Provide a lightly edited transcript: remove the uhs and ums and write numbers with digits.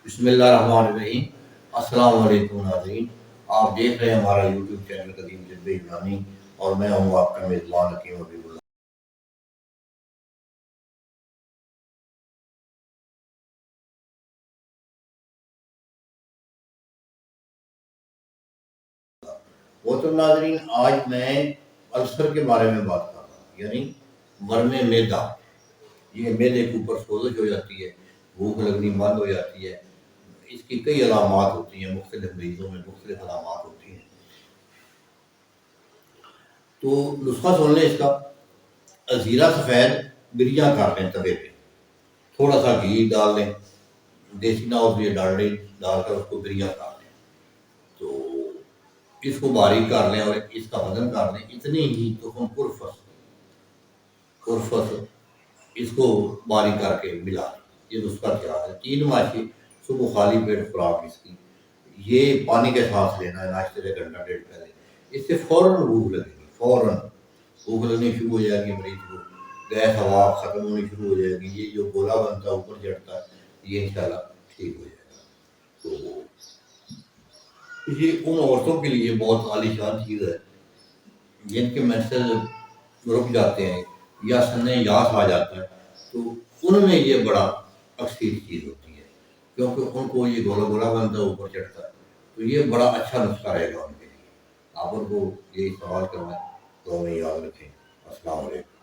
بسم اللہ الرحمن الرحیم۔ السلام علیکم ناظرین، آپ دیکھ رہے ہیں ہمارا یوٹیوب چینل قدیم طب یونانی اور میں ہوں آپ کا میزبان حکیم حبیب اللہ۔ محترم ناظرین، آج میں السر کے بارے میں بات کر رہا ہوں، یعنی ورم معدہ۔ یہ معدے کے اوپر سوزش ہو جاتی ہے، بھوک لگنی بند ہو جاتی ہے، اس کی کئی علامات ہوتی ہیں، مختلف مریضوں میں مختلف علامات ہوتی ہیں۔ تو نسخہ سن لیں اس کا، زیرہ سفید بریاں کاٹ لیں توے پہ، تھوڑا سا گھی ڈال لیں، دیسی نہ ہو تو یہ ڈال کر اس کو بریاں کاٹ لیں، تو اس کو باریک کر لیں اور اس کا وزن کر لیں۔ اتنی ہی تخم قرفس اس کو باریک کر کے ملا لیں، یہ نسخہ تیار ہے۔ 3 ماشی صبح خالی پیٹ خوراک اس کی، یہ پانی کے ساتھ لینا ہے ناشتے سے گھنٹہ ڈیڑھ پہلے۔ اس سے فوراً بھوک لگے گی، فوراً بھوک لگنی شروع ہو جائے گی، مریض کو گیس ہوا ختم ہونی شروع ہو جائے گی، یہ جو گولا بنتا ہے اوپر چڑھتا ہے یہ انشاءاللہ ٹھیک ہو جائے گا۔ تو یہ ان عورتوں کے لیے بہت عالی شان چیز ہے جن کے منسز رک جاتے ہیں یا سن یاس آ جاتا ہے، تو ان میں یہ بڑا اکثیر چیز ہوتی ہے، کیونکہ ان کو یہ گولا گولا بنتا ہے اوپر چڑھتا ہے، تو یہ بڑا اچھا نسخہ رہے گا ان کے لیے۔ آپ ان کو یہی سوال کرنا تو ہمیں یاد رکھیں۔ السلام علیکم۔